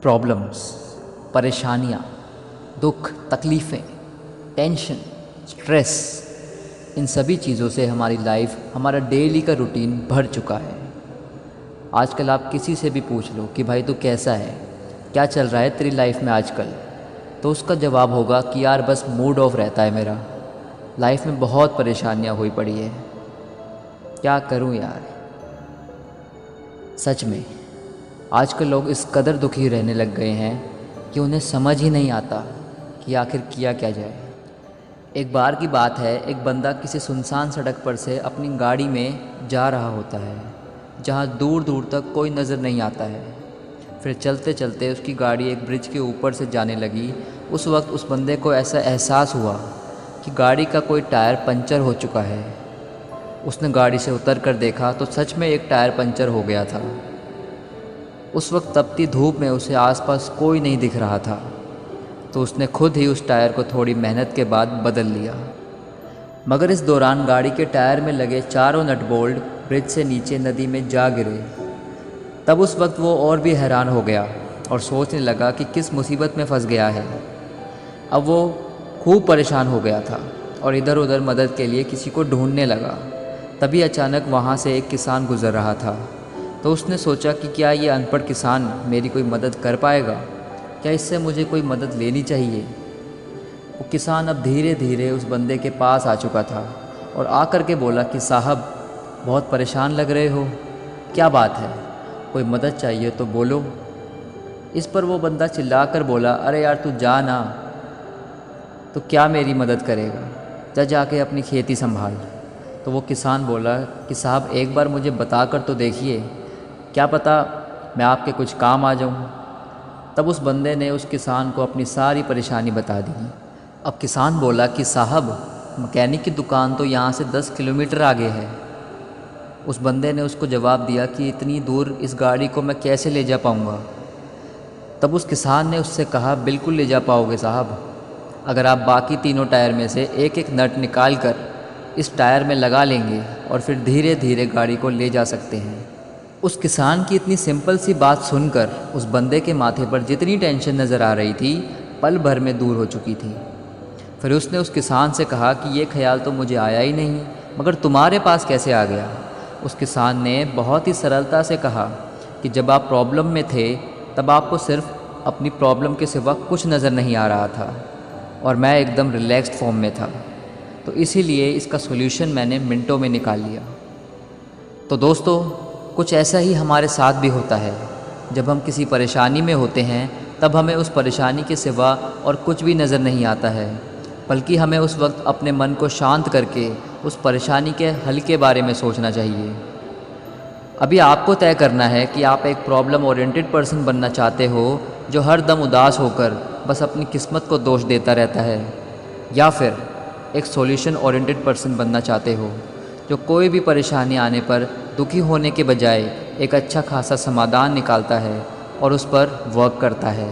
Problems, परेशानियाँ, दुख, तकलीफ़ें, टेंशन, स्ट्रेस, इन सभी चीज़ों से हमारी लाइफ, हमारा डेली का रूटीन भर चुका है। आजकल आप किसी से भी पूछ लो कि भाई तू कैसा है, क्या चल रहा है तेरी लाइफ में आजकल, तो उसका जवाब होगा कि यार बस मूड ऑफ रहता है मेरा, लाइफ में बहुत परेशानियाँ हुई पड़ी है, क्या करूँ यार। सच में आजकल लोग इस कदर दुखी रहने लग गए हैं कि उन्हें समझ ही नहीं आता कि आखिर किया क्या जाए। एक बार की बात है, एक बंदा किसी सुनसान सड़क पर से अपनी गाड़ी में जा रहा होता है जहाँ दूर दूर तक कोई नज़र नहीं आता है। फिर चलते चलते उसकी गाड़ी एक ब्रिज के ऊपर से जाने लगी। उस वक्त उस बंदे को ऐसा एहसास हुआ कि गाड़ी का कोई टायर पंचर हो चुका है। उसने गाड़ी से उतर कर देखा तो सच में एक टायर पंचर हो गया था। उस वक्त तपती धूप में उसे आसपास कोई नहीं दिख रहा था, तो उसने खुद ही उस टायर को थोड़ी मेहनत के बाद बदल लिया। मगर इस दौरान गाड़ी के टायर में लगे चारों नट बोल्ट ब्रिज से नीचे नदी में जा गिरे। तब उस वक्त वो और भी हैरान हो गया और सोचने लगा कि किस मुसीबत में फंस गया है। अब वो खूब परेशान हो गया था और इधर उधर मदद के लिए किसी को ढूंढने लगा। तभी अचानक वहाँ से एक किसान गुज़र रहा था, तो उसने सोचा कि क्या ये अनपढ़ किसान मेरी कोई मदद कर पाएगा, क्या इससे मुझे कोई मदद लेनी चाहिए। वो किसान अब धीरे धीरे उस बंदे के पास आ चुका था और आकर के बोला कि साहब, बहुत परेशान लग रहे हो, क्या बात है, कोई मदद चाहिए तो बोलो। इस पर वो बंदा चिल्लाकर बोला, अरे यार तू जा ना, तो क्या मेरी मदद करेगा, जा जाके अपनी खेती संभाल। तो वो किसान बोला कि साहब एक बार मुझे बता कर तो देखिए, क्या पता मैं आपके कुछ काम आ जाऊं। तब उस बंदे ने उस किसान को अपनी सारी परेशानी बता दी। अब किसान बोला कि साहब, मैकेनिक की दुकान तो यहाँ से 10 किलोमीटर आगे है। उस बंदे ने उसको जवाब दिया कि इतनी दूर इस गाड़ी को मैं कैसे ले जा पाऊँगा। तब उस किसान ने उससे कहा, बिल्कुल ले जा पाओगे साहब, अगर आप बाकी तीनों टायर में से एक एक नट निकाल कर इस टायर में लगा लेंगे और फिर धीरे धीरे गाड़ी को ले जा सकते हैं। उस किसान की इतनी सिंपल सी बात सुनकर उस बंदे के माथे पर जितनी टेंशन नज़र आ रही थी, पल भर में दूर हो चुकी थी। फिर उसने उस किसान से कहा कि ये ख्याल तो मुझे आया ही नहीं, मगर तुम्हारे पास कैसे आ गया। उस किसान ने बहुत ही सरलता से कहा कि जब आप प्रॉब्लम में थे तब आपको सिर्फ अपनी प्रॉब्लम के सिवा कुछ नज़र नहीं आ रहा था और मैं एकदम रिलैक्स्ड फॉर्म में था, तो इसीलिए इसका सॉल्यूशन मैंने मिनटों में निकाल लिया। तो दोस्तों, कुछ ऐसा ही हमारे साथ भी होता है। जब हम किसी परेशानी में होते हैं तब हमें उस परेशानी के सिवा और कुछ भी नज़र नहीं आता है, बल्कि हमें उस वक्त अपने मन को शांत करके उस परेशानी के हल के बारे में सोचना चाहिए। अभी आपको तय करना है कि आप एक प्रॉब्लम ओरिएंटेड पर्सन बनना चाहते हो जो हर दम उदास होकर बस अपनी किस्मत को दोष देता रहता है, या फिर एक सॉल्यूशन ओरिएंटेड पर्सन बनना चाहते हो जो कोई भी परेशानी आने पर दुखी होने के बजाय एक अच्छा खासा समाधान निकालता है और उस पर वर्क करता है।